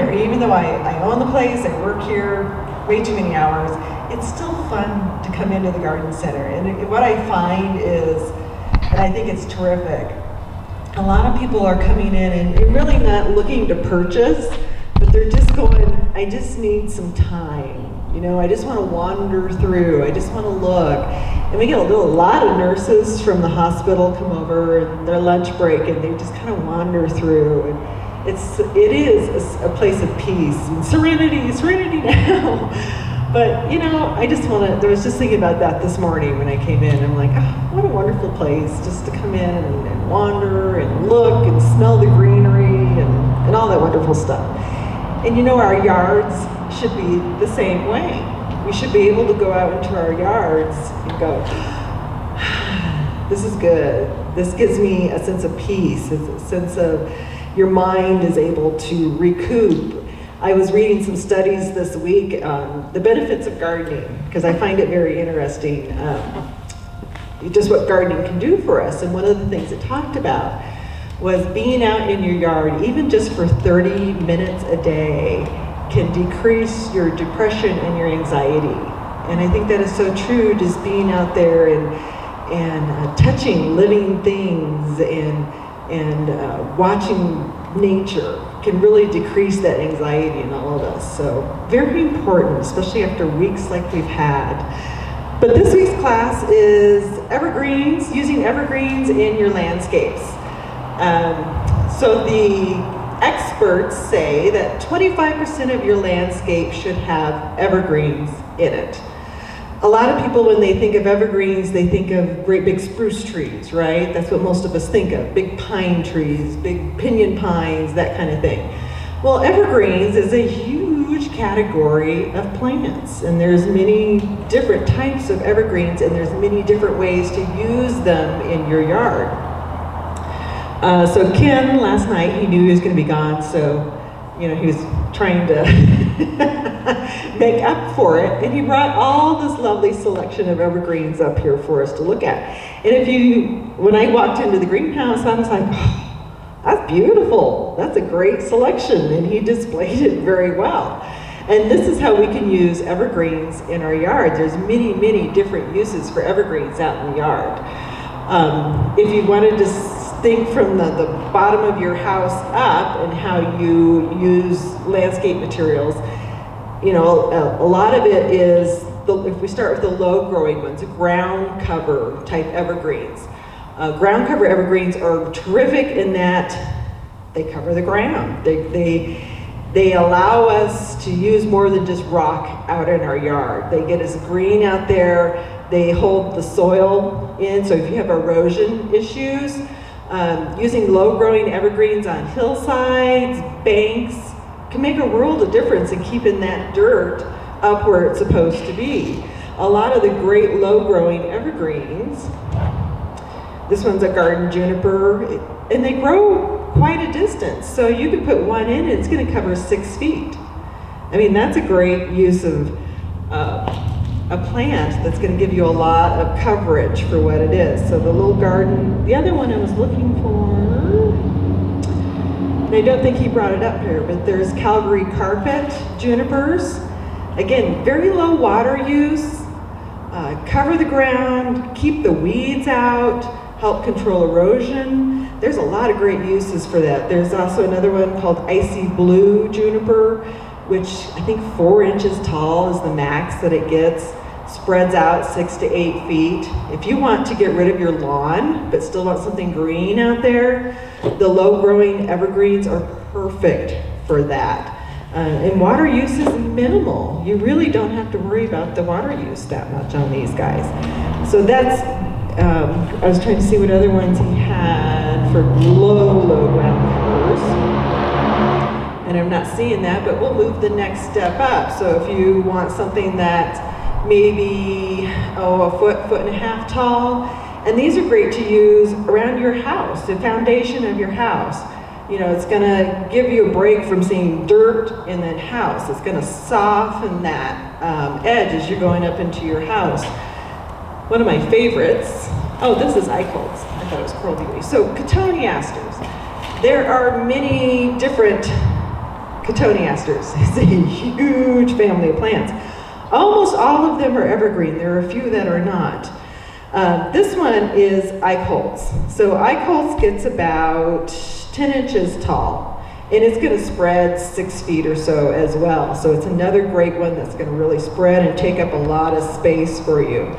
there. Even though I own the place, I work here way too many hours, it's still fun to come into the garden center. And what I find is, and I think it's terrific, a lot of people are coming in and really not looking to purchase, but they're just going, I just need some time. You know, I just want to wander through. I just want to look. And we get a lot of nurses from the hospital come over in their lunch break, and they just kind of wander through. And it is a place of peace and serenity now. But you know, I was just thinking about that this morning when I came in. I'm like, oh, what a wonderful place just to come in and wander and look and smell the greenery and all that wonderful stuff. And you know, our yards should be the same way. We should be able to go out into our yards and go, this is good. This gives me a sense of peace, a sense of your mind is able to recoup. I was reading some studies this week on the benefits of gardening, because I find it very interesting, just what gardening can do for us. And one of the things it talked about was being out in your yard, even just for 30 minutes a day, can decrease your depression and your anxiety. And I think that is so true, just being out there and touching living things and watching nature can really decrease that anxiety in all of us. So very important, especially after weeks like we've had. But this week's class is evergreens, using evergreens in your landscapes. So the experts say that 25% of your landscape should have evergreens in it. A lot of people, when they think of evergreens, they think of great big spruce trees, right? That's what most of us think of, big pine trees, big pinyon pines, that kind of thing. Well, evergreens is a huge category of plants, and there's many different types of evergreens, and there's many different ways to use them in your yard. So Ken, last night, he knew he was going to be gone, so he was trying to make up for it, and he brought all this lovely selection of evergreens up here for us to look at. And when I walked into the greenhouse, I was like, oh, that's beautiful. That's a great selection, and he displayed it very well. And this is how we can use evergreens in our yard. There's many, many different uses for evergreens out in the yard. If you wanted to think from the bottom of your house up and how you use landscape materials, a lot of it is, if we start with the low growing ones, ground cover type evergreens. Ground cover evergreens are terrific in that they cover the ground. They allow us to use more than just rock out in our yard. They get us green out there. They hold the soil in, so if you have erosion issues, using low-growing evergreens on hillsides, banks, can make a world of difference in keeping that dirt up where it's supposed to be. A lot of the great low-growing evergreens, this one's a garden juniper, and they grow quite a distance. So you can put one in and it's going to cover 6 feet. I mean, that's a great use of a plant that's going to give you a lot of coverage for what it is. So the little garden, the other one I was looking for, and I don't think he brought it up here, but there's Calgary carpet junipers. Again, very low water use, cover the ground, keep the weeds out, help control erosion. There's a lot of great uses for that. There's also another one called icy blue juniper, which I think 4 inches tall is the max that it gets, spreads out 6 to 8 feet. If you want to get rid of your lawn, but still want something green out there, the low-growing evergreens are perfect for that. And water use is minimal. You really don't have to worry about the water use that much on these guys. So that's, I was trying to see what other ones he had for low ground covers. And I'm not seeing that, but we'll move the next step up. So if you want something that's maybe, a foot and a half tall, and these are great to use around your house, the foundation of your house. It's gonna give you a break from seeing dirt in that house. It's gonna soften that edge as you're going up into your house. One of my favorites, this is Eichholz. I thought it was coral beauty. So cotoneasters. There are many different Cotoneasters. It's a huge family of plants. Almost all of them are evergreen. There are a few that are not. This one is Eichholz. So Eichholz gets about 10 inches tall, and it's going to spread 6 feet or so as well. So it's another great one that's going to really spread and take up a lot of space for you.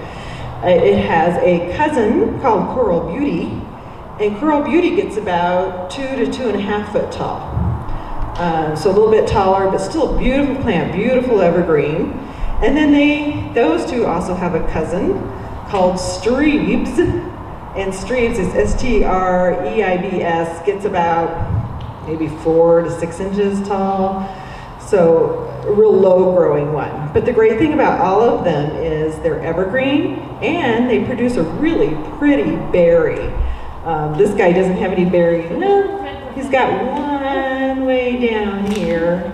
It has a cousin called Coral Beauty, and Coral Beauty gets about 2 to 2.5 foot tall. So a little bit taller, but still a beautiful plant, beautiful evergreen. And then those two also have a cousin called Shrubs, and Shrubs is S-T-R-E-I-B-S, gets about maybe 4 to 6 inches tall. So a real low growing one. But the great thing about all of them is they're evergreen and they produce a really pretty berry. This guy doesn't have any berries. No, he's got one way down here.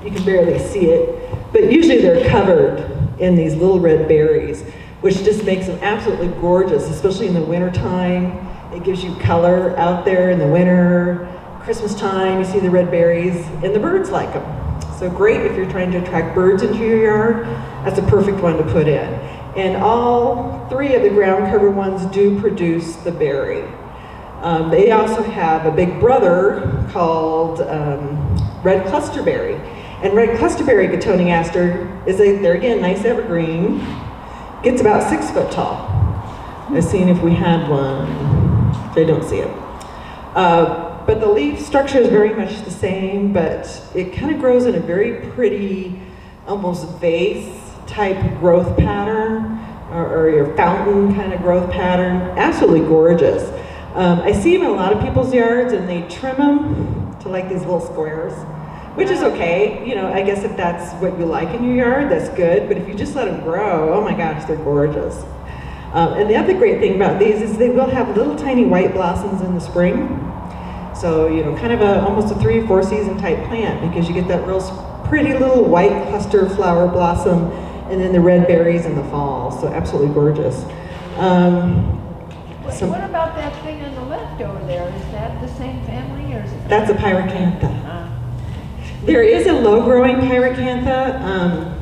You can barely see it. But usually they're covered in these little red berries, which just makes them absolutely gorgeous, especially in the wintertime. It gives you color out there in the winter. Christmas time, you see the red berries, and the birds like them. So great if you're trying to attract birds into your yard. That's a perfect one to put in. And all 3 of the ground cover ones do produce the berry. They also have a big brother called red clusterberry. And red clusterberry cotoneaster they're again nice evergreen. Gets about 6 foot tall. I was seeing if we had one. I don't see it. But the leaf structure is very much the same, but it kind of grows in a very pretty, almost vase type growth pattern, or your fountain kind of growth pattern. Absolutely gorgeous. I see them in a lot of people's yards, and they trim them to like these little squares, which is okay. You know, I guess if that's what you like in your yard, that's good. But if you just let them grow, oh my gosh, they're gorgeous. And the other great thing about these is they will have little tiny white blossoms in the spring. So, you know, kind of almost a 3 or 4 season type plant, because you get that real pretty little white cluster flower blossom and then the red berries in the fall. So absolutely gorgeous. What about that thing on the left over there? Is that the same family, or is it? That's a pyracantha. There is a low growing pyracantha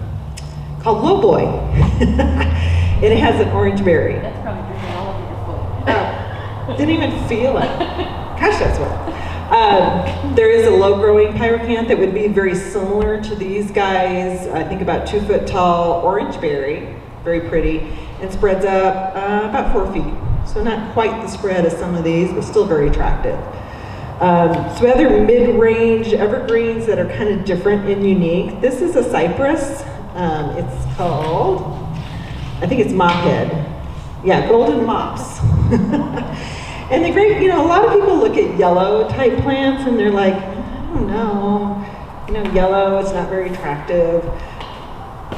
called Lowboy. And it has an orange berry. That's probably dripping all over your foot. Didn't even feel it. Gosh, that's what. There is a low-growing pyracantha that would be very similar to these guys. I think about 2 foot tall, orange berry, very pretty, and spreads up about 4 feet. So not quite the spread as some of these, but still very attractive. So other mid-range evergreens that are kind of different and unique. This is a cypress. It's called, I think it's mophead. Yeah, golden mops. And the great, you know, a lot of people look at yellow type plants and they're like, I don't know, you know, yellow, it's not very attractive.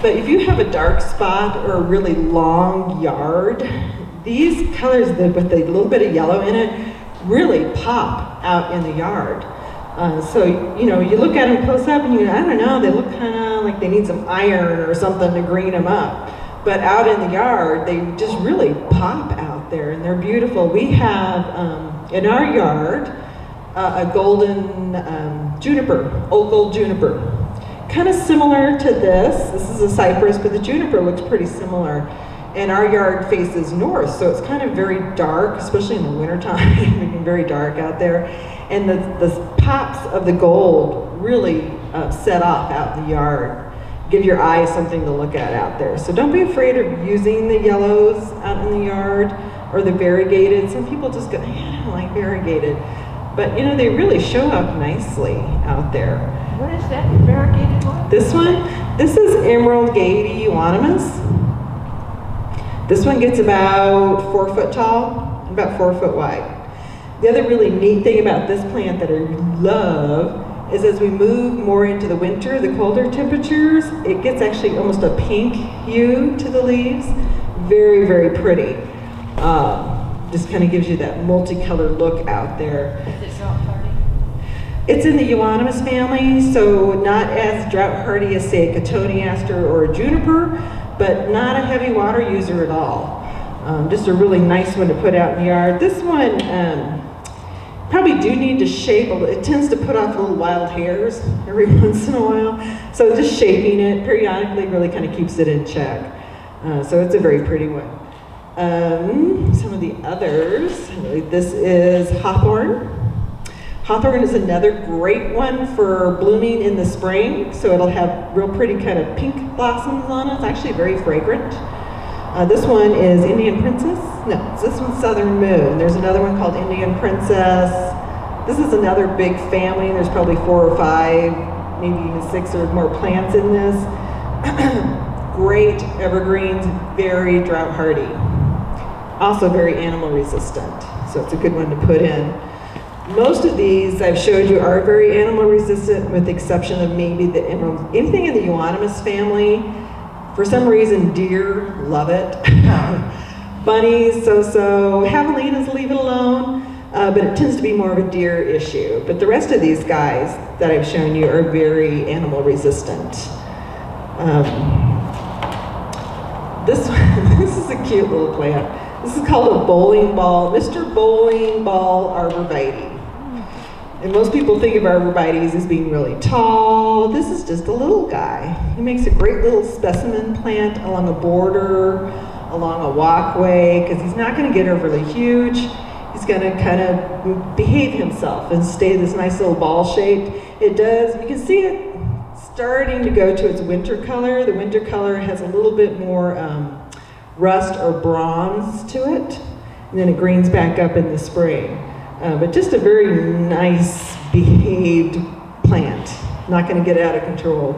But if you have a dark spot or a really long yard, these colors with a little bit of yellow in it really pop out in the yard. So, you know, you look at them close up and I don't know, they look kind of like they need some iron or something to green them up. But out in the yard, they just really pop out there, and they're beautiful. We have, in our yard, a golden juniper, old gold juniper. Kind of similar to this. This is a cypress, but the juniper looks pretty similar. And our yard faces north, so it's kind of very dark, especially in the wintertime. It can be very dark out there. And the pops of the gold really set off out in the yard. Give your eyes something to look at out there. So don't be afraid of using the yellows out in the yard or the variegated. Some people just go, I don't like variegated. But you know, they really show up nicely out there. What is that variegated one? This one, this is Emerald Gaiety Euonymus. This one gets about 4 foot tall, and about 4 foot wide. The other really neat thing about this plant that I love is as we move more into the winter, the colder temperatures, it gets actually almost a pink hue to the leaves. Very, very pretty. Just kind of gives you that multicolored look out there. Is it drought hardy? It's in the Euonymus family, so not as drought hardy as, say, a cotoneaster or a juniper, but not a heavy water user at all. Just a really nice one to put out in the yard. This one, probably do need to shape a little. It tends to put off little wild hairs every once in a while. So just shaping it periodically really kind of keeps it in check. So it's a very pretty one. Some of the others, this is hawthorn. Hawthorn is another great one for blooming in the spring. So it'll have real pretty kind of pink blossoms on it. It's actually very fragrant. This one is Indian Princess. No, this one's Southern Moon. There's another one called Indian Princess. This is another big family. There's probably 4 or 5, maybe even 6 or more plants in this. Great evergreens, very drought hardy. Also very animal resistant, so it's a good one to put in. Most of these I've showed you are very animal resistant, with the exception of maybe anything in the euonymus family. For some reason, deer love it. Bunnies, so-so. Javelinas, leave it alone, but it tends to be more of a deer issue. But the rest of these guys that I've shown you are very animal resistant. This is a cute little plant. This is called a bowling ball, Mr. Bowling Ball Arborvitae. And most people think of arborvitaes as being really tall. This is just a little guy. He makes a great little specimen plant along a border, along a walkway, because he's not going to get overly huge. He's going to kind of behave himself and stay this nice little ball shape. It does, you can see it starting to go to its winter color. The winter color has a little bit more rust or bronze to it, and then it greens back up in the spring. But just a very nice behaved plant, not going to get out of control.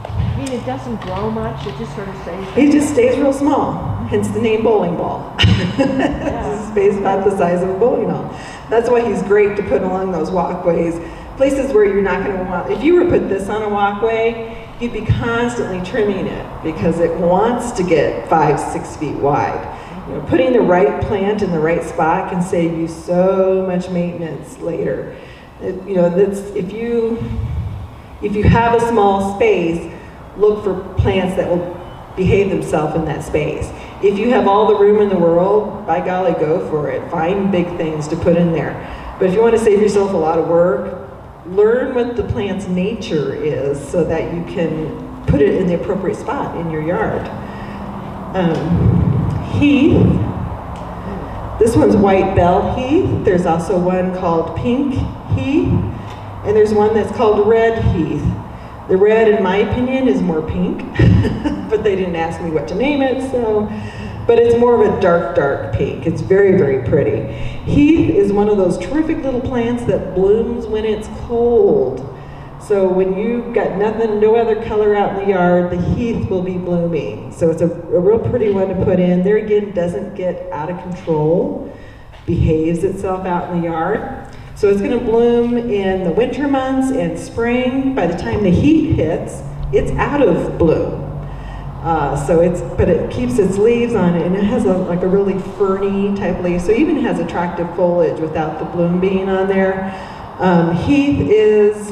I mean, it doesn't grow much, it just sort of stays. It just stays real small, hence the name bowling ball. This space about the size of a bowling ball. That's why he's great to put along those walkways, places where you're not going to want. If you were to put this on a walkway, you'd be constantly trimming it because it wants to get 5-6 feet wide. You know, putting the right plant in the right spot can save you so much maintenance later. If you have a small space, look for plants that will behave themselves in that space. If you have all the room in the world, by golly, go for it. Find big things to put in there. But if you want to save yourself a lot of work, learn what the plant's nature is so that you can put it in the appropriate spot in your yard. Heath. This one's white bell heath. There's also one called pink heath, and there's one that's called red heath. The red, in my opinion, is more pink, but they didn't ask me what to name it, but it's more of a dark pink. It's very, very pretty. Heath is one of those terrific little plants that blooms when it's cold. So when you've got no other color out in the yard, the heath will be blooming. So it's a real pretty one to put in. There again, doesn't get out of control, behaves itself out in the yard. So it's going to bloom in the winter months and spring. By the time the heat hits, it's out of bloom. But it keeps its leaves on it, and it has like a really ferny type leaf. So it even has attractive foliage without the bloom being on there. Heath is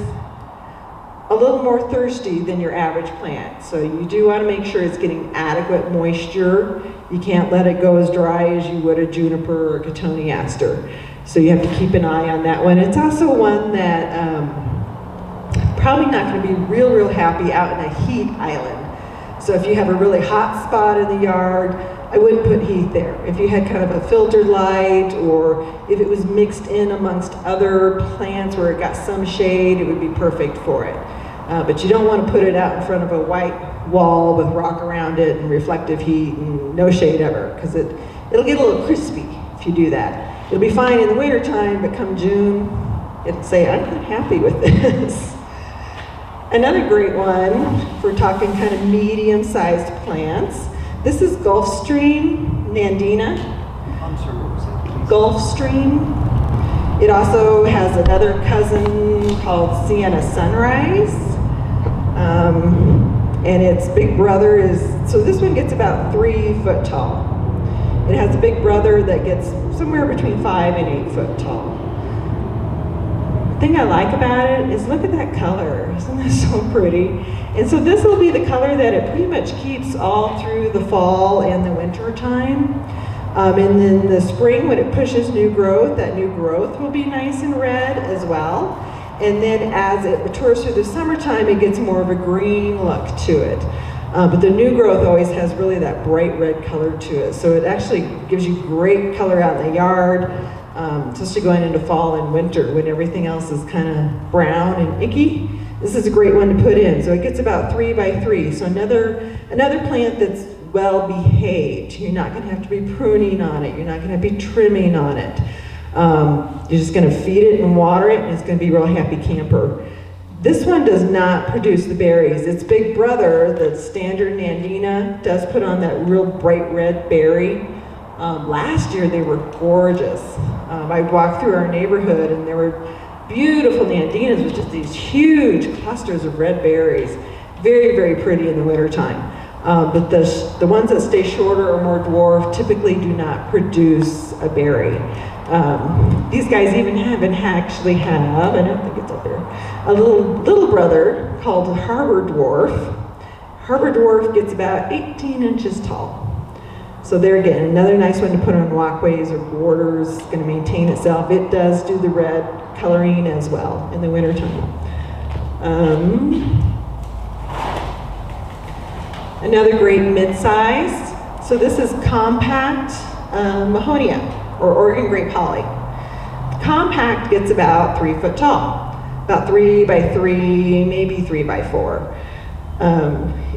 a little more thirsty than your average plant. So you do want to make sure it's getting adequate moisture. You can't let it go as dry as you would a juniper or a cotoneaster. So you have to keep an eye on that one. It's also one that probably not going to be real happy out in a heat island. So if you have a really hot spot in the yard, I wouldn't put heath there. If you had kind of a filtered light, or if it was mixed in amongst other plants where it got some shade, it would be perfect for it. But you don't want to put it out in front of a white wall with rock around it and reflective heat and no shade ever, because it'll get a little crispy if you do that. It'll be fine in the wintertime, but come June, it'll say, I'm not happy with this. Another great one, for talking kind of medium-sized plants, this is Gulfstream Nandina. I'm sorry, what was that, please? Gulfstream. It also has another cousin called Sienna Sunrise. And its big brother is, so this one gets about 3 foot tall. It has a big brother that gets somewhere between 5 and 8 foot tall. The thing I like about it is look at that color. Isn't that so pretty? And so this will be the color that it pretty much keeps all through the fall and the winter time. And then the spring, when it pushes new growth, that new growth will be nice and red as well. And then as it matures through the summertime, it gets more of a green look to it. But the new growth always has really that bright red color to it. So it actually gives you great color out in the yard, especially going into fall and winter when everything else is kind of brown and icky. This is a great one to put in. So it gets about 3 by 3. So another plant that's well behaved. You're not going to have to be pruning on it. You're not going to be trimming on it. You're just going to feed it and water it, and it's going to be a real happy camper. This one does not produce the berries. Its big brother, the standard Nandina, does put on that real bright red berry. Last year they were gorgeous. I walked through our neighborhood and there were beautiful Nandinas with just these huge clusters of red berries. Very, very pretty in the wintertime. But the ones that stay shorter or more dwarf typically do not produce a berry. These guys even actually have, I don't think it's up there, a little brother called Harbor Dwarf. Harbor Dwarf gets about 18 inches tall. So there again, another nice one to put on walkways or borders. It's going to maintain itself. It does do the red coloring as well in the wintertime. Another great mid-size. So this is compact Mahonia, or Oregon grape holly. Compact gets about 3 foot tall, about 3 by 3, maybe 3 by 4.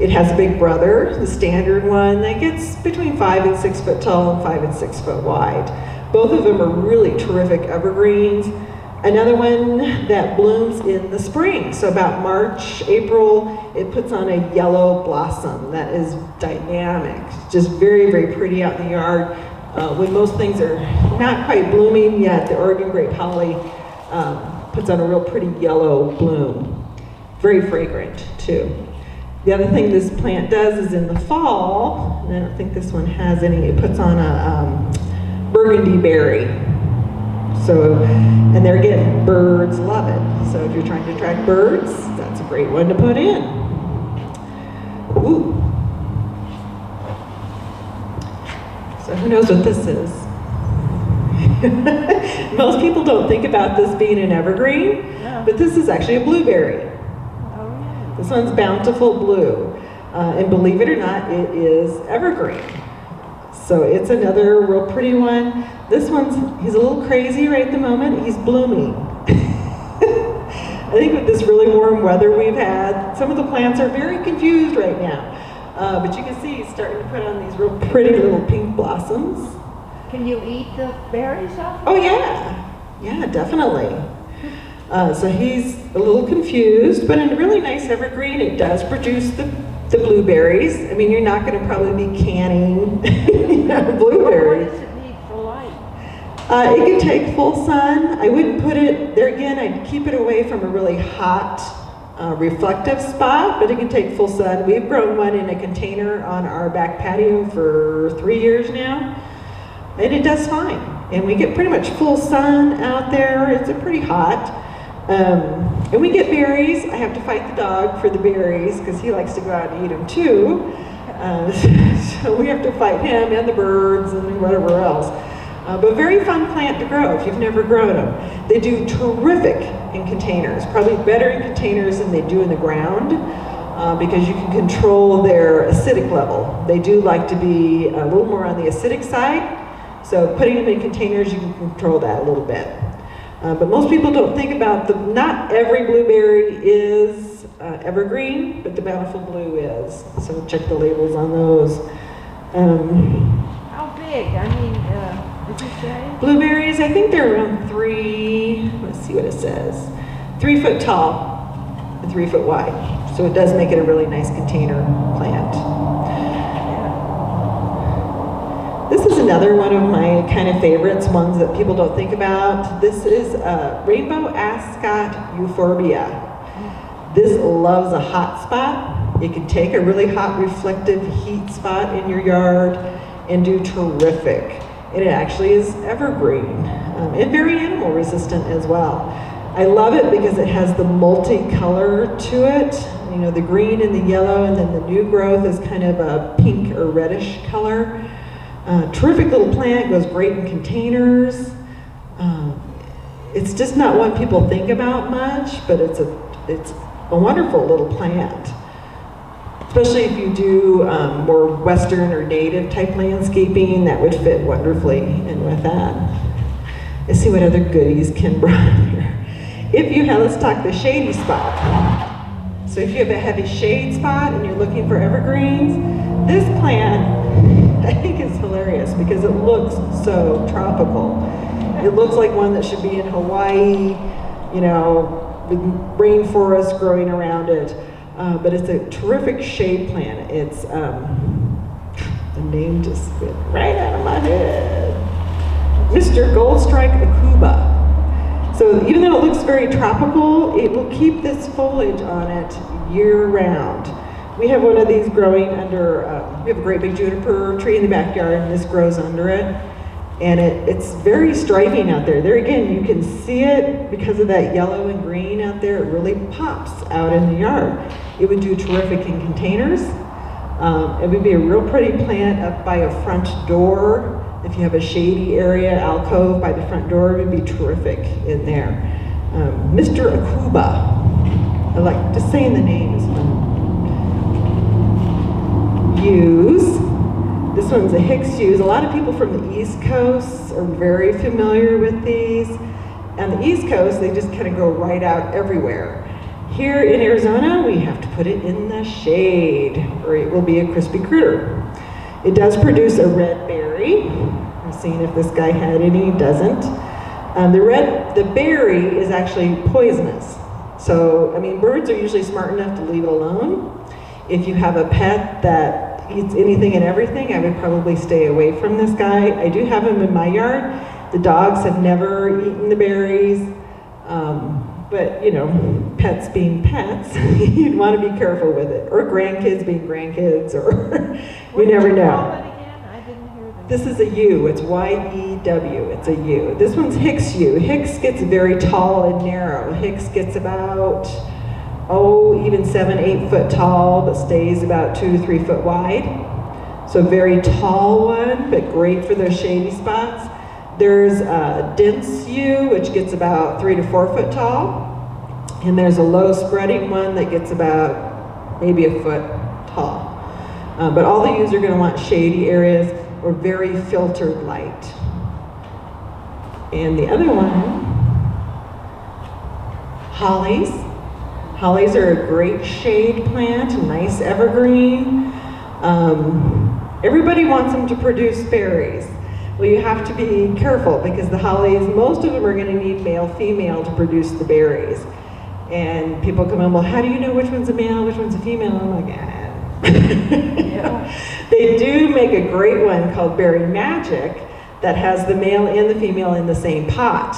It has a big brother, the standard one, that gets between 5 and 6 foot tall and 5 and 6 foot wide. Both of them are really terrific evergreens. Another one that blooms in the spring, so about March, April, it puts on a yellow blossom that is dynamic, just very, very pretty out in the yard. When most things are not quite blooming yet, the Oregon grape holly puts on a real pretty yellow bloom. Very fragrant too. The other thing this plant does is in the fall, and I don't think this one has any, it puts on a burgundy berry. So, and there again, birds love it. So if you're trying to attract birds, that's a great one to put in. Ooh. So who knows what this is? Most people don't think about this being an evergreen, but this is actually a blueberry. This one's Bountiful Blue. And believe it or not, it is evergreen. So it's another real pretty one. This he's a little crazy right at the moment. He's blooming. I think with this really warm weather we've had, some of the plants are very confused right now. But you can see he's starting to put on these real pretty little pink blossoms. Can you eat the berries off? Oh yeah, yeah, definitely. So he's a little confused, but in a really nice evergreen, it does produce the blueberries. I mean, you're not going to probably be canning blueberries. What does it need for light? It can take full sun. I wouldn't put it, there again, I'd keep it away from a really hot, reflective spot, but it can take full sun. We've grown one in a container on our back patio for 3 years now, and it does fine. And we get pretty much full sun out there. It's pretty hot. And we get berries. I have to fight the dog for the berries because he likes to go out and eat them too. So we have to fight him and the birds and whatever else. But very fun plant to grow if you've never grown them. They do terrific in containers, probably better in containers than they do in the ground because you can control their acidic level. They do like to be a little more on the acidic side. So putting them in containers, you can control that a little bit. But most people don't think about not every blueberry is evergreen, but the Bountiful Blue is. So check the labels on those. How big? I mean, did you say? Blueberries, I think they're around 3, let's see what it says, 3 foot tall and 3 foot wide. So it does make it a really nice container plant. This is another one of my kind of favorites, ones that people don't think about. This is Rainbow Ascot Euphorbia. This loves a hot spot. It can take a really hot reflective heat spot in your yard and do terrific. And it actually is evergreen and very animal resistant as well. I love it because it has the multi-color to it. You know, the green and the yellow, and then the new growth is kind of a pink or reddish color. Terrific little plant, goes great in containers. It's just not one people think about much, but it's a wonderful little plant. Especially if you do more Western or native type landscaping, that would fit wonderfully in with that. Let's see what other goodies Ken brought here. Let's talk the shady spot. So if you have a heavy shade spot and you're looking for evergreens, this plant I think is hilarious because it looks so tropical. It looks like one that should be in Hawaii, with rainforest growing around it. But it's a terrific shade plant. It's, the name just went right out of my head. Mr. Goldstrike Akuba. So even though it looks very tropical, it will keep this foliage on it year round. We have one of these growing under, we have a great big juniper tree in the backyard, and this grows under it. And it's very striking out there. There again, you can see it because of that yellow and green out there. It really pops out in the yard. It would do terrific in containers. It would be a real pretty plant up by a front door. If you have a shady area, alcove by the front door, it would be terrific in there. Mr. Akuba. I like just saying the name is fun. Yews. This one's a Hicks yews. A lot of people from the East Coast are very familiar with these. On the East Coast, they just kind of go right out everywhere. Here in Arizona, we have to put it in the shade, or it will be a crispy critter. It does produce a red berry. I'm seeing if this guy had any, he doesn't. The berry is actually poisonous. So, birds are usually smart enough to leave it alone. If you have a pet that eats anything and everything, I would probably stay away from this guy. I do have him in my yard. The dogs have never eaten the berries. But, pets being pets, you'd want to be careful with it. Or grandkids being grandkids, or we never know. I didn't hear them. This is a yew. It's Y-E-W. It's a yew. This one's Hicks yew. Hicks gets very tall and narrow. Hicks gets about, even 7-8 foot tall, but stays about 2 to 3 foot wide. So very tall one, but great for those shady spots. There's a dense yew, which gets about 3 to 4 foot tall. And there's a low spreading one that gets about maybe a foot tall. But all the yews are gonna want shady areas or very filtered light. And the other one, hollies. Hollies are a great shade plant, a nice evergreen. Everybody wants them to produce berries. Well, you have to be careful because the hollies, most of them are going to need male-female to produce the berries. And people come in, well, how do you know which one's a male, which one's a female? I'm like, yeah. They do make a great one called Berry Magic that has the male and the female in the same pot.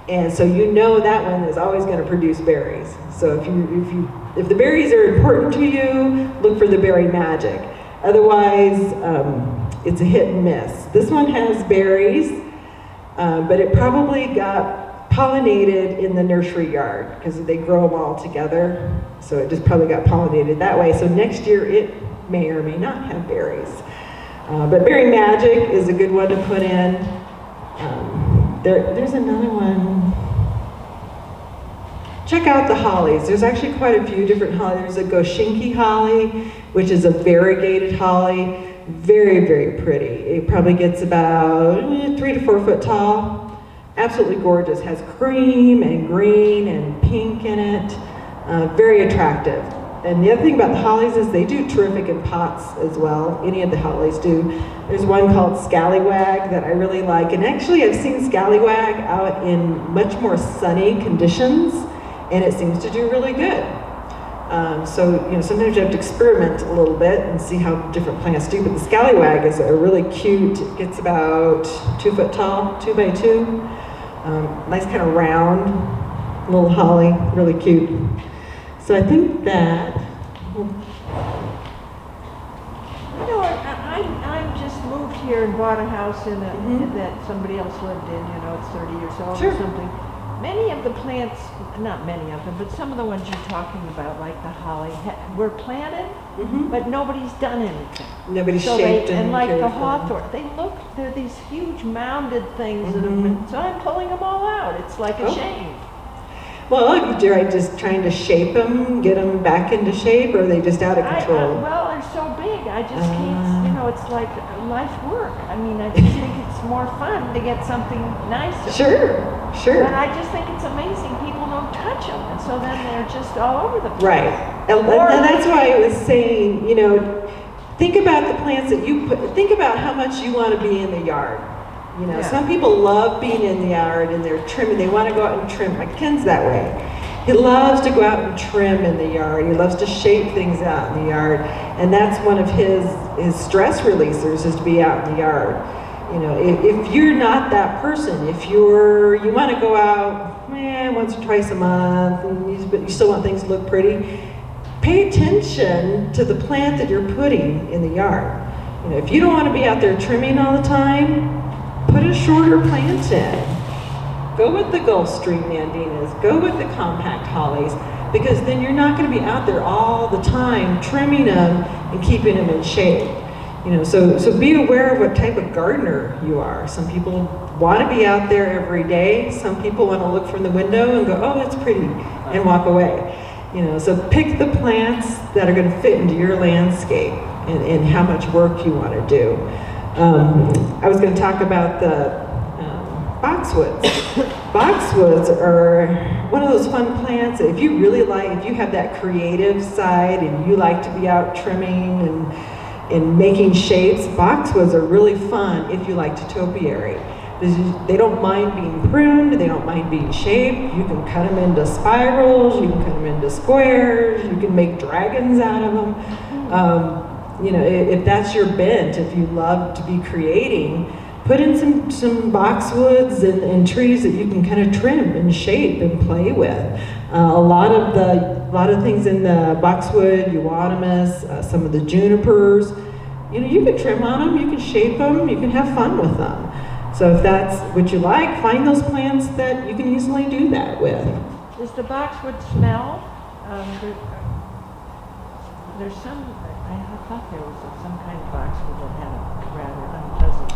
And so that one is always going to produce berries. So if the berries are important to you, look for the Berry Magic. Otherwise, it's a hit and miss. This one has berries, but it probably got pollinated in the nursery yard because they grow them all together. So it just probably got pollinated that way. So next year it may or may not have berries. But Berry Magic is a good one to put in. There's another one. Check out the hollies. There's actually quite a few different hollies. There's a Goshinki holly, which is a variegated holly. Very, very pretty. It probably gets about 3 to 4 foot tall. Absolutely gorgeous. Has cream and green and pink in it. Very attractive. And the other thing about the hollies is they do terrific in pots as well. Any of the hollies do. There's one called Scallywag that I really like. And actually I've seen Scallywag out in much more sunny conditions, and it seems to do really good. Sometimes you have to experiment a little bit and see how different plants do, but the Scallywag is a really cute, it gets about 2 foot tall, 2 by 2. Nice kind of round little holly, really cute. So I think that... I just moved here and bought a house in that somebody else lived in, it's 30 years old Sure. or something. Many of the plants, not many of them, but some of the ones you're talking about, like the holly, were planted, but nobody's done anything. Nobody's So shaped they, them. and like cared the for them. hawthorn, they're these huge mounded things that have been, so I'm pulling them all out. It's like a shame. Well, do I just trying to shape them, get them back into shape, or are they just out of control? Well, they're so big, I just can't, it's like life work. I mean, I just think it's more fun to get something nicer. Sure. But I just think it's amazing people don't touch them, and so then they're just all over the place. Right. And that's why I was saying, think about the plants that you put, think about how much you want to be in the yard. Some people love being in the yard and they're trimming, they want to go out and trim. Like Ken's that way. He loves to go out and trim in the yard. He loves to shape things out in the yard. And that's one of his stress releasers, is to be out in the yard. If you're not that person, if you want to go out once or twice a month, but you still want things to look pretty, pay attention to the plant that you're putting in the yard. If you don't want to be out there trimming all the time, put a shorter plant in. Go with the Gulf Stream Mandinas, go with the compact hollies, because then you're not going to be out there all the time trimming them and keeping them in shape. So be aware of what type of gardener you are. Some people want to be out there every day. Some people want to look from the window and go, oh, that's pretty, and walk away. So pick the plants that are going to fit into your landscape and how much work you want to do. I was going to talk about the boxwoods. Boxwoods are one of those fun plants that if you have that creative side and you like to be out trimming and making shapes, boxwoods are really fun if you like to topiary. They don't mind being pruned, they don't mind being shaped. You can cut them into spirals, you can cut them into squares, you can make dragons out of them. If that's your bent, if you love to be creating, put in some boxwoods and trees that you can kind of trim and shape and play with. A lot of things in the boxwood, euonymus, some of the junipers, you can trim on them, you can shape them, you can have fun with them. So if that's what you like, find those plants that you can easily do that with. Does the boxwood smell? There's some, I thought there was some kind of boxwood that had a rather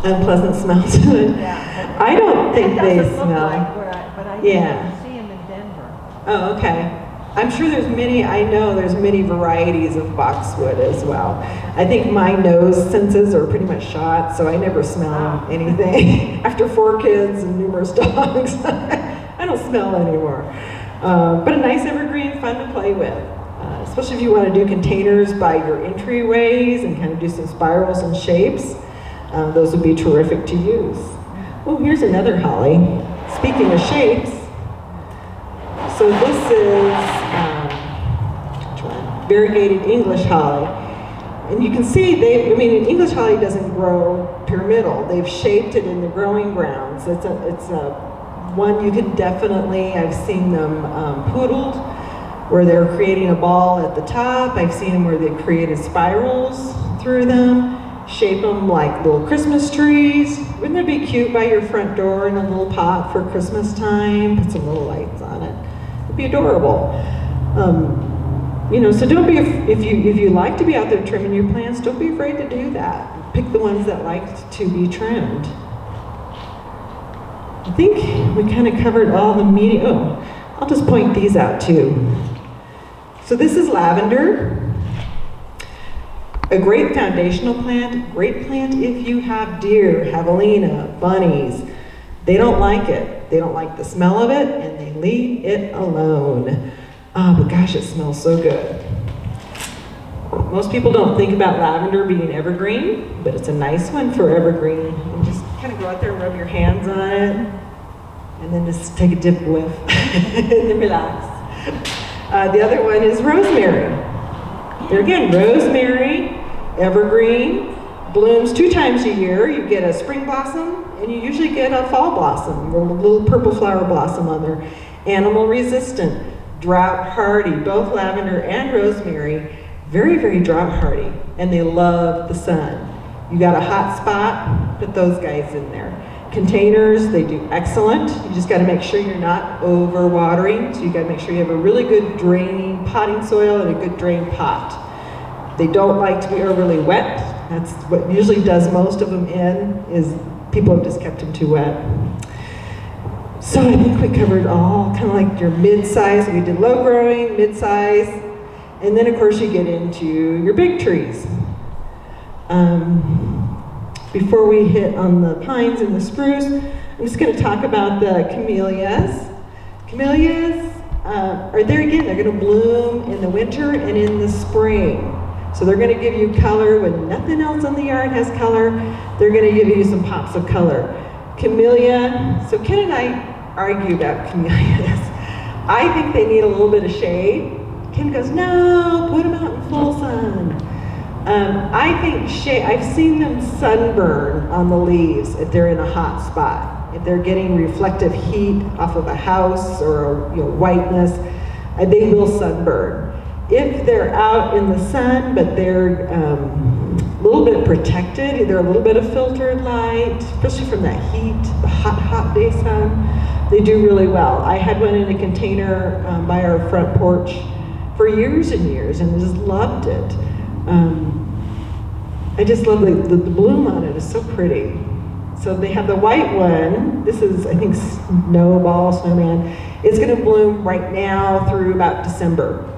Unpleasant smell to it. Yeah. I don't think they It doesn't look smell. like but I Yeah. see them in Denver. Oh, okay. I'm sure there's many varieties of boxwood as well. I think my nose senses are pretty much shot, so I never smell anything. After 4 kids and numerous dogs, I don't smell anymore. But a nice evergreen, fun to play with. Especially if you want to do containers by your entryways and kind of do some spirals and shapes. Those would be terrific to use. Oh, here's another holly. Speaking of shapes, so this is variegated English holly. And you can see an English holly doesn't grow pyramidal. They've shaped it in the growing grounds. It's a one you can definitely, I've seen them poodled, where they're creating a ball at the top. I've seen them where they've created spirals through them, shape them like little Christmas trees. Wouldn't it be cute by your front door in a little pot for Christmas time? Put some little lights on it. It'd be adorable. So don't be, if you like to be out there trimming your plants, don't be afraid to do that. Pick the ones that like to be trimmed. I think we kind of covered all the media. Oh, I'll just point these out too. So this is lavender. A great foundational plant, great plant if you have deer, javelina, bunnies. They don't like it. They don't like the smell of it, and they leave it alone. But gosh, it smells so good. Most people don't think about lavender being evergreen, but it's a nice one for evergreen. And just kind of go out there and rub your hands on it, and then just take a dip whiff, and then relax. The other one is rosemary. There again, rosemary, evergreen, blooms 2 times a year. You get a spring blossom, and you usually get a fall blossom, or a little purple flower blossom on there. Animal resistant, drought hardy, both lavender and rosemary, very, very drought hardy, and they love the sun. You got a hot spot, put those guys in there. Containers, they do excellent. You just got to make sure you're not over watering. So you got to make sure you have a really good draining potting soil and a good drain pot. They don't like to be overly wet. That's what usually does most of them in, is people have just kept them too wet. So I think we covered all, kind of like your mid-size. We did low growing, mid-size, and then of course you get into your big trees. Before we hit on the pines and the spruce, I'm just going to talk about the camellias. Camellias are there again. They're going to bloom in the winter and in the spring. So they're going to give you color when nothing else in the yard has color. They're going to give you some pops of color. Camellia, so Ken and I argue about camellias. I think they need a little bit of shade. Ken goes, no, put them out in full sun. I think shade, I've seen them sunburn on the leaves if they're in a hot spot. If they're getting reflective heat off of a house or whiteness, they will sunburn. If they're out in the sun, but they're a little bit protected, they're a little bit of filtered light, especially from that heat, the hot day sun, they do really well. I had one in a container by our front porch for years and years and just loved it. I just love the bloom on it is so pretty. So they have the white one. This is, I think, snowman. It's going to bloom right now through about December.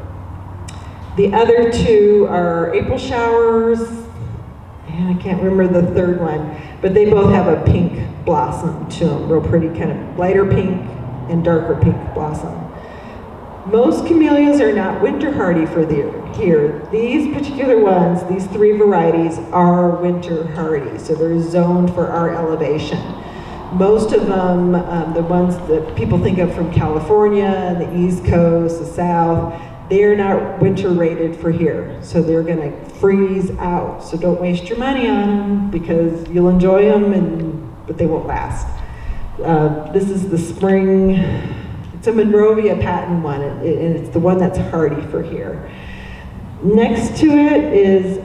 The other two are April showers, and I can't remember the third one, but they both have a pink blossom to them, real pretty, kind of lighter pink and darker pink blossom. Most camellias are not winter hardy for here. These particular ones, these three varieties, are winter hardy, so they're zoned for our elevation. Most of them, the ones that people think of from California, the East Coast, the South, they're not winter rated for here, so they're gonna freeze out. So don't waste your money on them because you'll enjoy them, but they won't last. This is the spring. It's a Monrovia patent one, and it's the one that's hardy for here. Next to it is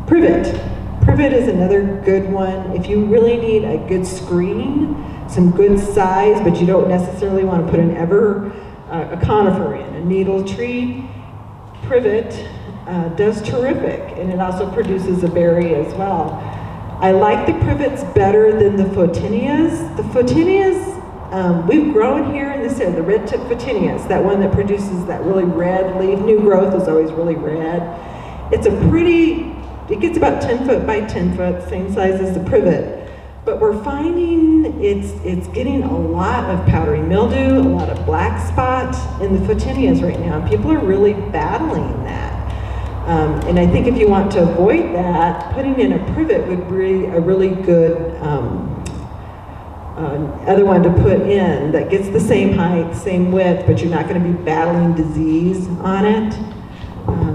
privet. Privet is another good one. If you really need a good screen, some good size, but you don't necessarily want to put a conifer in, a needle tree, privet does terrific, and it also produces a berry as well. I like the privets better than the photinias. The photinias, we've grown here in this area, the red tip photinias, that one that produces that really red leaf. New growth is always really red. It's it gets about 10 foot by 10 foot, same size as the privet. But we're finding it's getting a lot of powdery mildew, a lot of black spot in the photinias right now. And people are really battling that. And I think if you want to avoid that, putting in a privet would be a really good other one to put in that gets the same height, same width, but you're not going to be battling disease on it.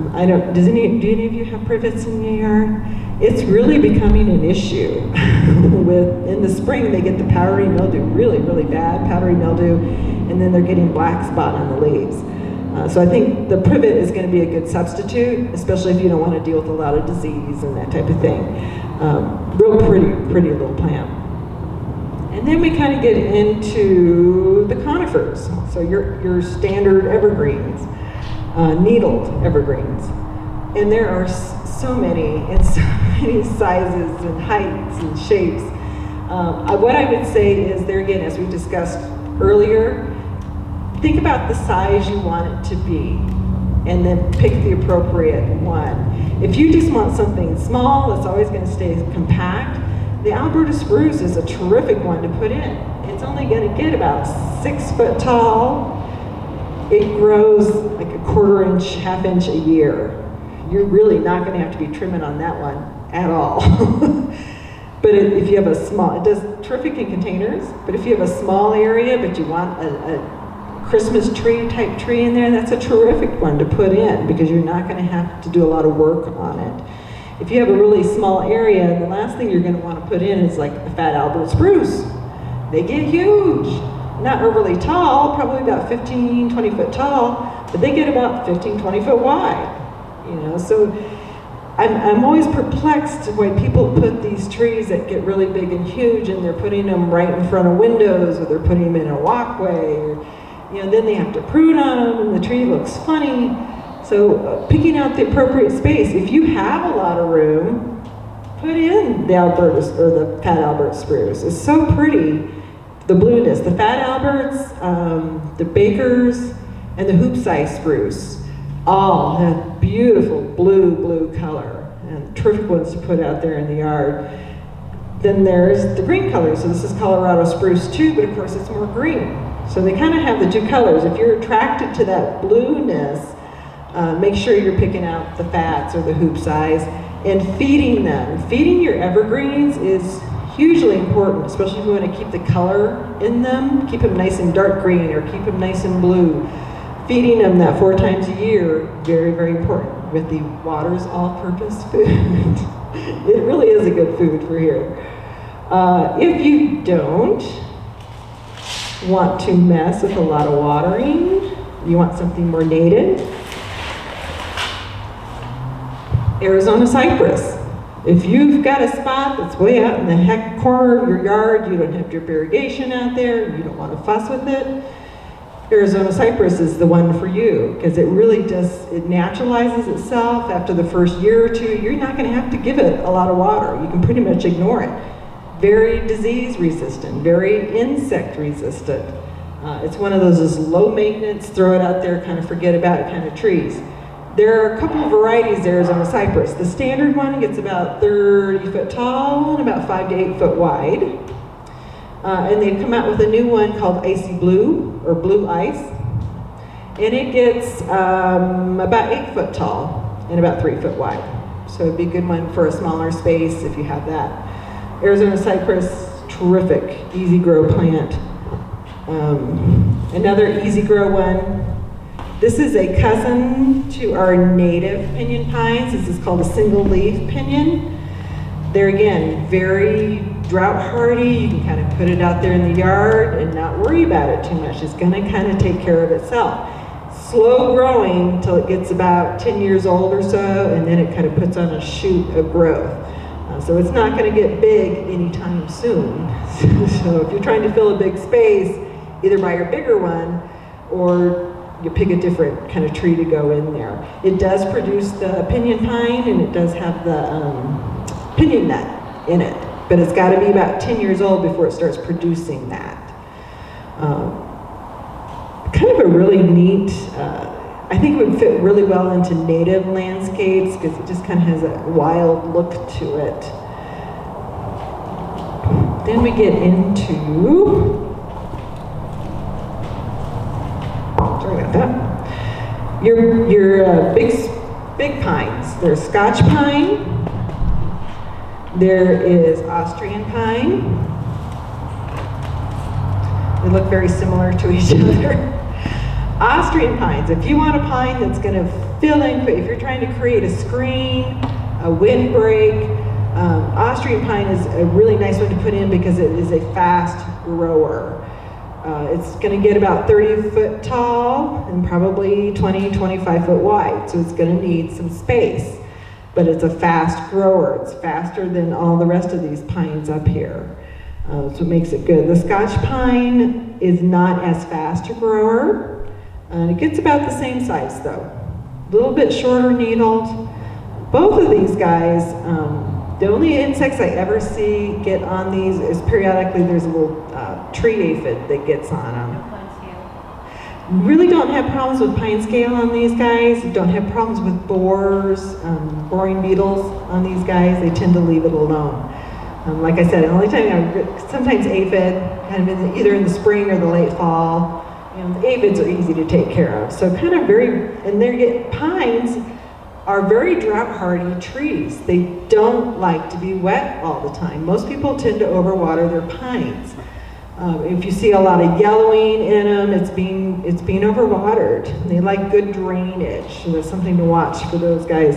Do any of you have privets in your yard? It's really becoming an issue. In the spring, they get the powdery mildew, really, really bad powdery mildew, and then they're getting black spot on the leaves. So I think the privet is going to be a good substitute, especially if you don't want to deal with a lot of disease and that type of thing. Real pretty little plant. And then we kind of get into the conifers. So your standard evergreens, needled evergreens. And there are so many, and so many sizes and heights and shapes. What I would say is, there again, as we discussed earlier, think about the size you want it to be, and then pick the appropriate one. If you just want something small, it's always going to stay compact. The Alberta spruce is a terrific one to put in. It's only going to get about 6 foot tall. It grows like a quarter inch, half inch a year. You're really not going to have to be trimming on that one at all. But if you have it does terrific in containers, but if you have a small area, but you want a Christmas tree type tree in there, that's a terrific one to put in because you're not going to have to do a lot of work on it. If you have a really small area, the last thing you're going to want to put in is like a fat Alberta spruce. They get huge. Not overly tall, probably about 15, 20 foot tall, but they get about 15, 20 foot wide. So I'm always perplexed why people put these trees that get really big and huge and they're putting them right in front of windows, or they're putting them in a walkway, or then they have to prune on them and the tree looks funny. So picking out the appropriate space. If you have a lot of room, put in the Albertus or the Fat Albert spruce. It's so pretty. The blueness, the Fat Alberts, the Bakers, and the hoop-size spruce all have beautiful blue color and terrific ones to put out there in the yard. Then there's the green color. So this is Colorado spruce too, but of course it's more green. So they kind of have the two colors. If you're attracted to that blueness, make sure you're picking out the fats or the hoop size and feeding them. Feeding your evergreens is hugely important, especially if you want to keep the color in them. Keep them nice and dark green or keep them nice and blue. Feeding them that 4 times a year, very important with the Watters all-purpose food. It really is a good food for here. If you don't want to mess with a lot of watering, you want something more native, Arizona cypress. If you've got a spot that's way out in the heck corner of your yard, you don't have drip irrigation out there, you don't want to fuss with it, Arizona cypress is the one for you, because it really does, it naturalizes itself after the first year or two. You're not going to have to give it a lot of water. You can pretty much ignore it. Very disease resistant, very insect resistant. It's one of those low maintenance, throw it out there, kind of forget about it kind of trees. There are a couple of varieties of Arizona cypress. The standard one gets about 30 foot tall and about 5 to 8 foot wide. And they've come out with a new one called Icy Blue, or Blue Ice. And it gets about 8 foot tall and about 3 foot wide. So it'd be a good one for a smaller space if you have that. Arizona cypress, terrific, easy grow plant. Another easy grow one. This is a cousin to our native pinyon pines. This is called a single leaf pinyon. They're again very drought hardy. You can kind of put it out there in the yard and not worry about it too much. It's going to kind of take care of itself. Slow growing until it gets about 10 years old or so, and then it kind of puts on a shoot of growth. So it's not going to get big anytime soon. So if you're trying to fill a big space, either buy your bigger one or you pick a different kind of tree to go in there. It does produce the pinyon pine, and it does have the pinyon nut in it. But it's got to be about 10 years old before it starts producing that. Kind of a really neat, I think it would fit really well into native landscapes because it just kind of has a wild look to it. Then we get into, sorry about that, your big pines. There's Scotch pine. There is Austrian pine. They look very similar to each other. Austrian pines, if you want a pine that's going to fill in, if you're trying to create a screen, a windbreak, Austrian pine is a really nice one to put in because it is a fast grower. It's going to get about 30 foot tall and probably 20, 25 foot wide, so it's going to need some space. But it's a fast grower. It's faster than all the rest of these pines up here. So it makes it good. The Scotch pine is not as fast a grower. It gets about the same size though. A little bit shorter needled. Both of these guys, the only insects I ever see get on these is periodically there's a little tree aphid that gets on them. Really don't have problems with pine scale on these guys. Don't have problems with borers, boring beetles on these guys. They tend to leave it alone. Like I said, the only time sometimes aphid, kind of either in the spring or the late fall. The aphids are easy to take care of. So kind of pines are very drought hardy trees. They don't like to be wet all the time. Most people tend to overwater their pines. If you see a lot of yellowing in them, it's being overwatered. They like good drainage, so that's something to watch for those guys.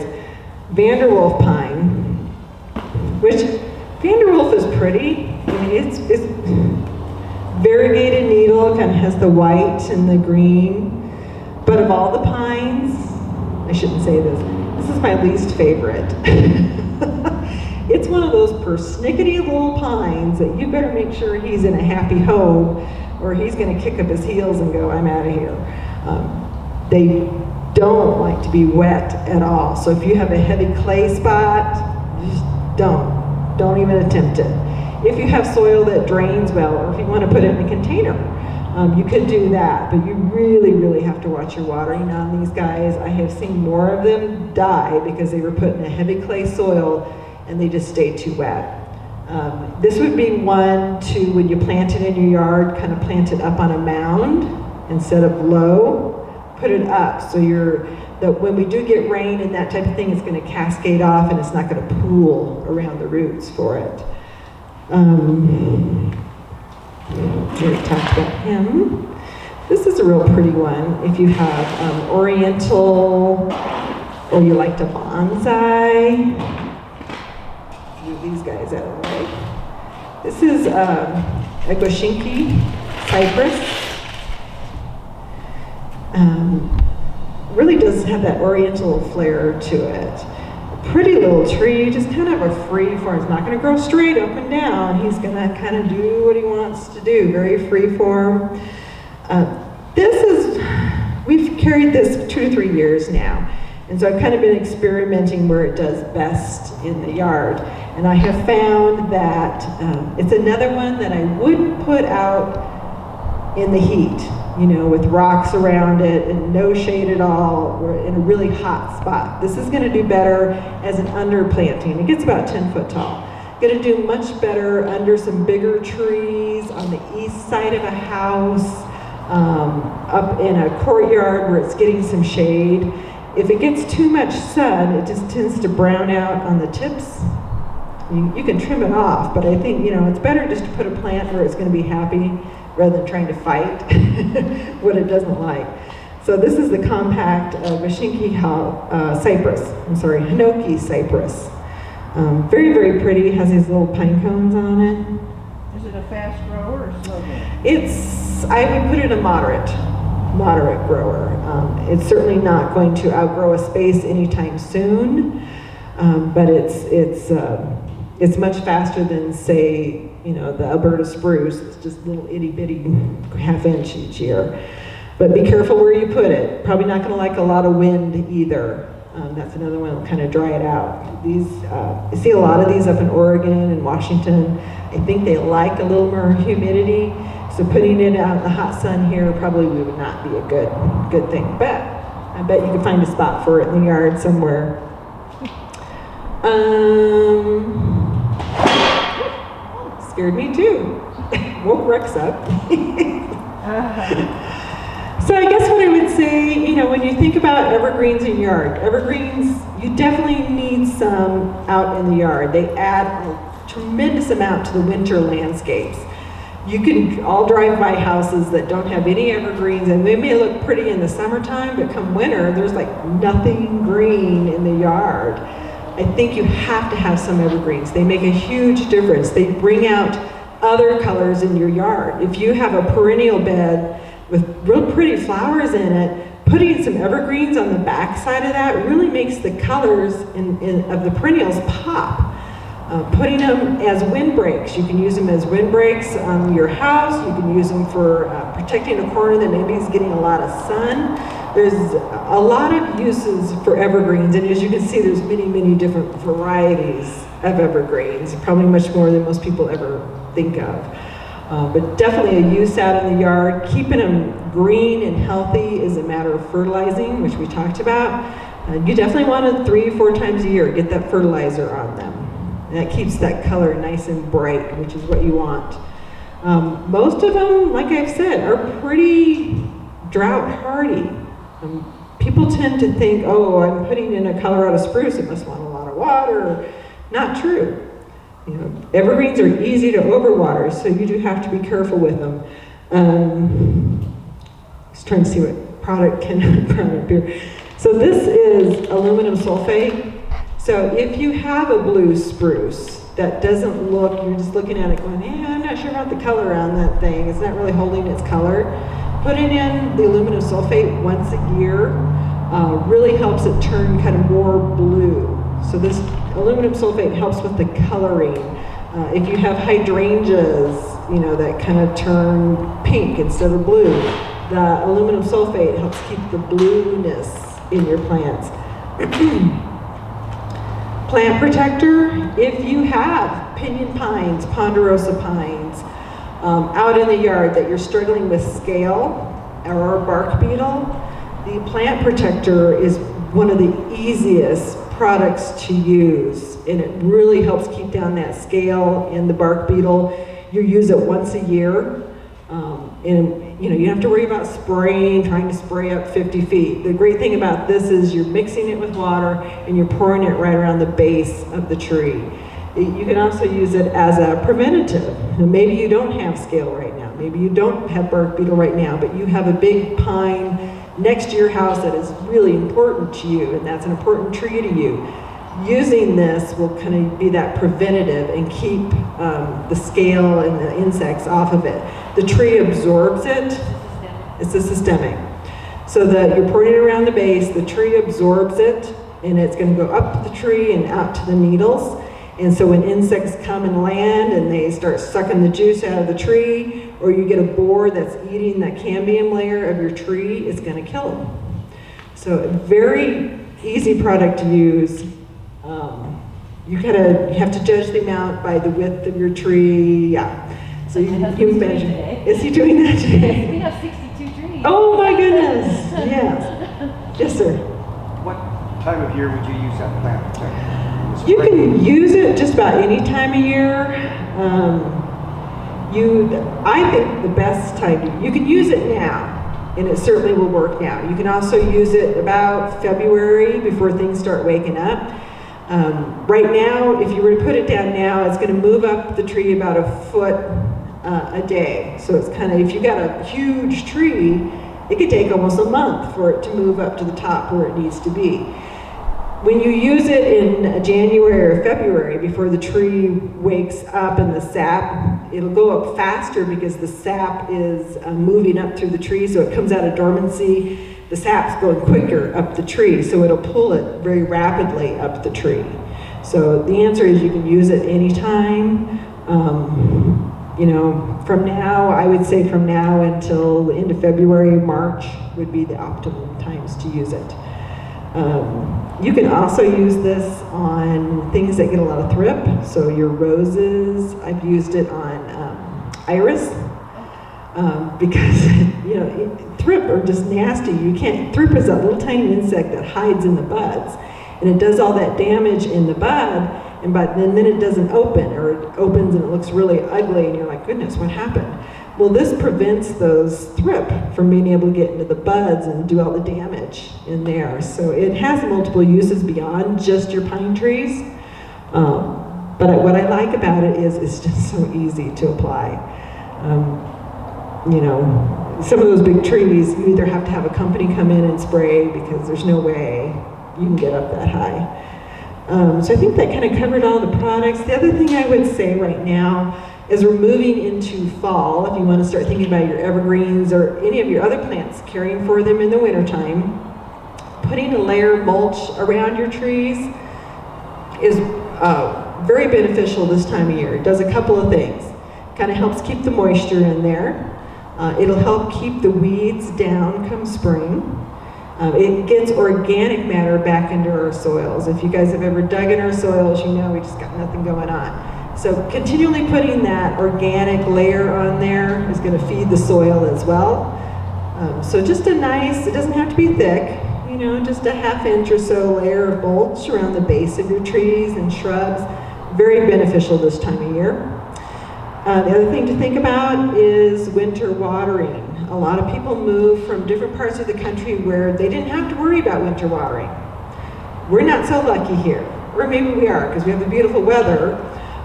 Vanderwolf pine, which Vanderwolf is pretty. I mean, it's variegated needle, kind of has the white and the green. But of all the pines, I shouldn't say this, This is my least favorite. It's one of those persnickety little pines that you better make sure he's in a happy home or he's going to kick up his heels and go, I'm out of here. They don't like to be wet at all. So if you have a heavy clay spot, just don't even attempt it. If you have soil that drains well, or if you want to put it in a container, you could do that, but you really have to watch your watering on these guys. I have seen more of them die because they were put in a heavy clay soil and they just stayed too wet. This would be one to, when you plant it in your yard, kind of plant it up on a mound instead of low. Put it up so that when we do get rain and that type of thing, it's going to cascade off and it's not going to pool around the roots for it. We talked about him. This is a real pretty one. If you have Oriental or you like to bonsai, move these guys out of the way. This is a Goshinki Cyprus. Really does have that Oriental flair to it. Pretty little tree, just kind of a free form. It's not going to grow straight up and down. He's going to kind of do what he wants to do, very free form. We've carried this 2 to 3 years now. And so I've kind of been experimenting where it does best in the yard. And I have found that it's another one that I wouldn't put out in the heat, with rocks around it and no shade at all, or in a really hot spot. This is going to do better as an underplanting. It gets about 10 foot tall. Going to do much better under some bigger trees on the east side of a house, up in a courtyard where it's getting some shade. If it gets too much sun, it just tends to brown out on the tips. You can trim it off, but I think, it's better just to put a plant where it's going to be happy rather than trying to fight what it doesn't like. So this is the compact Goshinki Hinoki Cypress. Very, very pretty, has these little pine cones on it. Is it a fast grower or slow grower? I would put it a moderate grower. It's certainly not going to outgrow a space anytime soon, but it's much faster than, say, the Alberta spruce. It's just little itty bitty half-inch each year. But be careful where you put it. Probably not going to like a lot of wind either. That's another one that'll kind of dry it out. I see a lot of these up in Oregon and Washington. I think they like a little more humidity. So putting it out in the hot sun here probably would not be a good thing. But I bet you can find a spot for it in the yard somewhere. Scared me too. Woke Rex up. So I guess what I would say, when you think about evergreens in your yard, evergreens, you definitely need some out in the yard. They add a tremendous amount to the winter landscapes. You can all drive by houses that don't have any evergreens, and they may look pretty in the summertime, but come winter, there's like nothing green in the yard. I think you have to have some evergreens. They make a huge difference. They bring out other colors in your yard. If you have a perennial bed with real pretty flowers in it, putting some evergreens on the back side of that really makes the colors of the perennials pop. Putting them as windbreaks. You can use them as windbreaks on your house. You can use them for protecting a corner that maybe is getting a lot of sun. There's a lot of uses for evergreens, and as you can see, there's many different varieties of evergreens, probably much more than most people ever think of. But definitely a use out in the yard. Keeping them green and healthy is a matter of fertilizing, which we talked about. You definitely want to 3 or 4 times a year get that fertilizer on them. And that keeps that color nice and bright, which is what you want. Most of them, like I've said, are pretty drought hardy. People tend to think, oh, I'm putting in a Colorado spruce, it must want a lot of water. Not true. Evergreens are easy to overwater, so you do have to be careful with them. Just trying to see what product can run up here. So this is aluminum sulfate. So if you have a blue spruce that doesn't look, you're just looking at it going, I'm not sure about the color on that thing. It's not really holding its color. Putting in the aluminum sulfate once a year really helps it turn kind of more blue. So this aluminum sulfate helps with the coloring. If you have hydrangeas, that kind of turn pink instead of blue, the aluminum sulfate helps keep the blueness in your plants. Plant protector, if you have pinyon pines, ponderosa pines, out in the yard that you're struggling with scale or bark beetle, the plant protector is one of the easiest products to use, and it really helps keep down that scale and the bark beetle. You use it once a year, and you don't have to worry about trying to spray up 50 feet. The great thing about this is you're mixing it with water and you're pouring it right around the base of the tree. You can also use it as a preventative. Maybe you don't have scale right now, maybe you don't have bark beetle right now, but you have a big pine next to your house that is really important to you, and that's an important tree to you. Using this will kind of be that preventative and keep the scale and the insects off of it. The tree absorbs it. It's a systemic. So that you're pouring it around the base, the tree absorbs it, and it's going to go up the tree and out to the needles. And so when insects come and land and they start sucking the juice out of the tree, or you get a boar that's eating that cambium layer of your tree, it's going to kill them. So a very easy product to use. You have to judge the amount by the width of your tree. Yeah. So you measure. Is he doing that today? We have 62 trees. Oh my goodness. Yes. Yes, sir. What time of year would you use that plant protector? You can use it just about any time of year. I think the best time, you can use it now, and it certainly will work now. You can also use it about February before things start waking up. Right now, if you were to put it down now, it's going to move up the tree about a foot a day. So it's kind of, if you got a huge tree, it could take almost a month for it to move up to the top where it needs to be. When you use it in January or February, before the tree wakes up and the sap, it'll go up faster because the sap is moving up through the tree, so it comes out of dormancy. The sap's going quicker up the tree, so it'll pull it very rapidly up the tree. So the answer is you can use it anytime. From now, I would say from now until the end of February, March would be the optimum times to use it. You can also use this on things that get a lot of thrip. So your roses, I've used it on iris, because thrip are just nasty. Thrip is that little tiny insect that hides in the buds, and it does all that damage in the bud, and then it doesn't open, or it opens and it looks really ugly, and you're like, goodness, what happened? Well, this prevents those thrip from being able to get into the buds and do all the damage in there. So it has multiple uses beyond just your pine trees. But what I like about it is it's just so easy to apply. Some of those big trees, you either have to have a company come in and spray because there's no way you can get up that high. So I think that kind of covered all the products. The other thing I would say right now, as we're moving into fall, if you want to start thinking about your evergreens or any of your other plants, caring for them in the wintertime, putting a layer of mulch around your trees is very beneficial this time of year. It does a couple of things. Kind of helps keep the moisture in there. It'll help keep the weeds down come spring. It gets organic matter back into our soils. If you guys have ever dug in our soils, you know we just got nothing going on. So continually putting that organic layer on there is going to feed the soil as well. So just a nice, it doesn't have to be thick, just a ½ inch or so layer of mulch around the base of your trees and shrubs. Very beneficial this time of year. The other thing to think about is winter watering. A lot of people move from different parts of the country where they didn't have to worry about winter watering. We're not so lucky here. Or maybe we are, because we have the beautiful weather.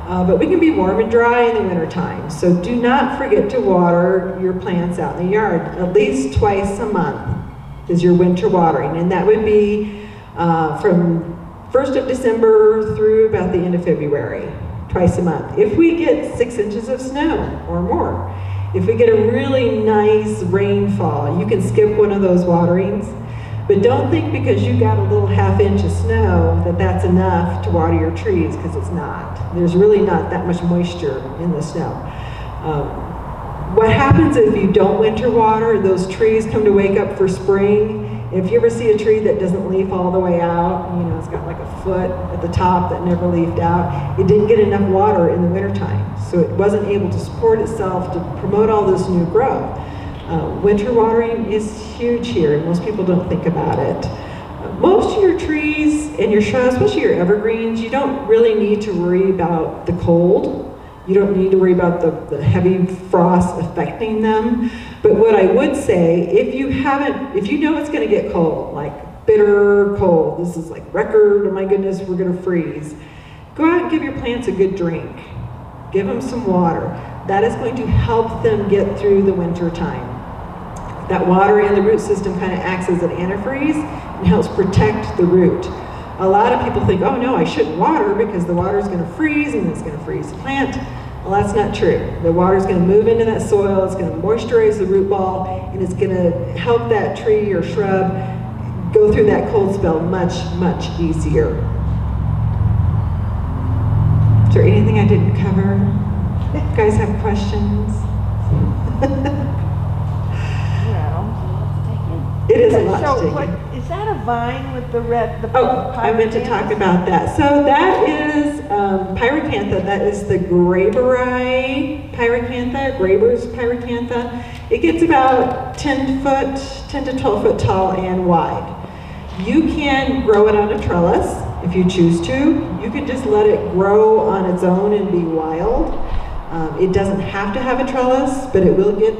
But we can be warm and dry in the wintertime. So do not forget to water your plants out in the yard. At least twice a month is your winter watering. And that would be from 1st of December through about the end of February, twice a month. If we get 6 inches of snow or more, if we get a really nice rainfall, you can skip one of those waterings. But don't think because you got a little half-inch of snow that that's enough to water your trees, because it's not. There's really not that much moisture in the snow. What happens if you don't winter water, those trees come to wake up for spring. If you ever see a tree that doesn't leaf all the way out, you know, it's got like a foot at the top that never leafed out, it didn't get enough water in the wintertime. So it wasn't able to support itself to promote all this new growth. Winter watering is huge here, and most people don't think about it. Most of your trees and your shrubs, especially your evergreens, you don't really need to worry about the cold. You don't need to worry about the heavy frost affecting them. But what I would say, if you know it's gonna get cold, like bitter cold, this is like record, oh my goodness, we're gonna freeze, go out and give your plants a good drink. Give them some water. That is going to help them get through the winter time. That water in the root system kind of acts as an antifreeze and helps protect the root. A lot of people think, oh no, I shouldn't water because the water is going to freeze and it's going to freeze the plant. Well, that's not true. The water is going to move into that soil, it's going to moisturize the root ball, and it's going to help that tree or shrub go through that cold spell much, much easier. Is there anything I didn't cover? You guys have questions? It is a lot to take in. Is that a vine with the red, the I meant to talk about that. So that is pyracantha. That is the Graberi pyracantha, Graber's pyracantha. It gets about 10 to 12 foot tall and wide. You can grow it on a trellis if you choose to. You can just let it grow on its own and be wild. It doesn't have to have a trellis, but it will get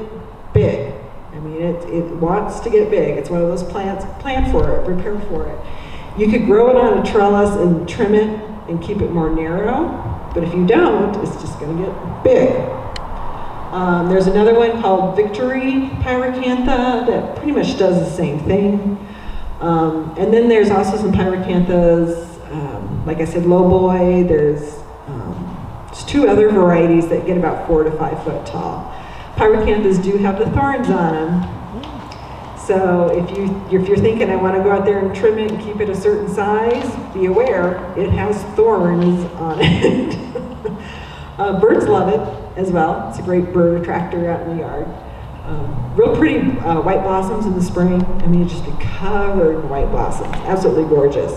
big. I mean, it wants to get big. It's one of those plants, plan for it, prepare for it. You could grow it on a trellis and trim it and keep it more narrow, but if you don't, it's just gonna get big. There's another one called Victory pyracantha that pretty much does the same thing. And then there's also some pyracanthas, like I said, lowboy. There's two other varieties that get about 4 to 5 foot tall. Pyracanthas do have the thorns on them. So if you're thinking, I want to go out there and trim it and keep it a certain size, be aware, it has thorns on it. Birds love it as well. It's a great bird attractor out in the yard. Real pretty white blossoms in the spring. I mean, it'd just be covered in white blossoms. Absolutely gorgeous.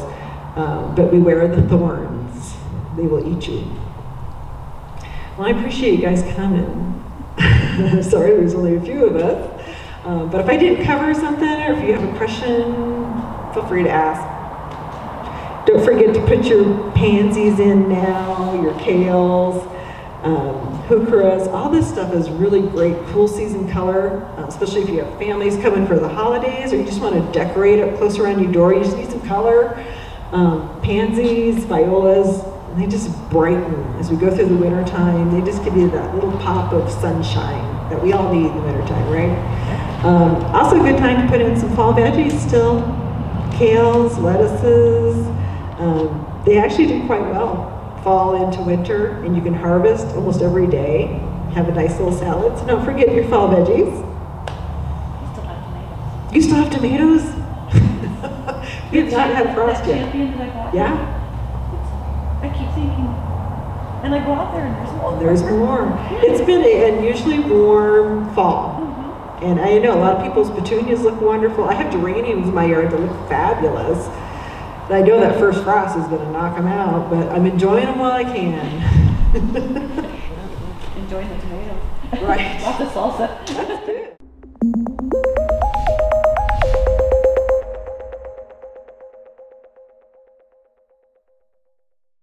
But beware the thorns. They will eat you. Well, I appreciate you guys coming. Sorry, there's only a few of us. But if I didn't cover something, or if you have a question, feel free to ask. Don't forget to put your pansies in now, your kales, heucheras. All this stuff is really great, cool season color, especially if you have families coming for the holidays, or you just want to decorate up close around your door. You just need some color. Pansies, violas, they just brighten as we go through the winter time. They just give you that little pop of sunshine that we all need in the winter time, right? Also a good time to put in some fall veggies still. Kales, lettuces. They actually do quite well fall into winter, and you can harvest almost every day. Have a nice little salad. So don't forget your fall veggies. You still have tomatoes? We have not had frost yet. Champion that I got. Yeah? I keep thinking, and I go out there and there's more. There's more. It's been an unusually warm fall. And I know a lot of people's petunias look wonderful. I have geraniums in my yard that look fabulous. And I know that first frost is going to knock them out, but I'm enjoying them while I can. Enjoying the tomatoes. Right. Lots of salsa. That's good.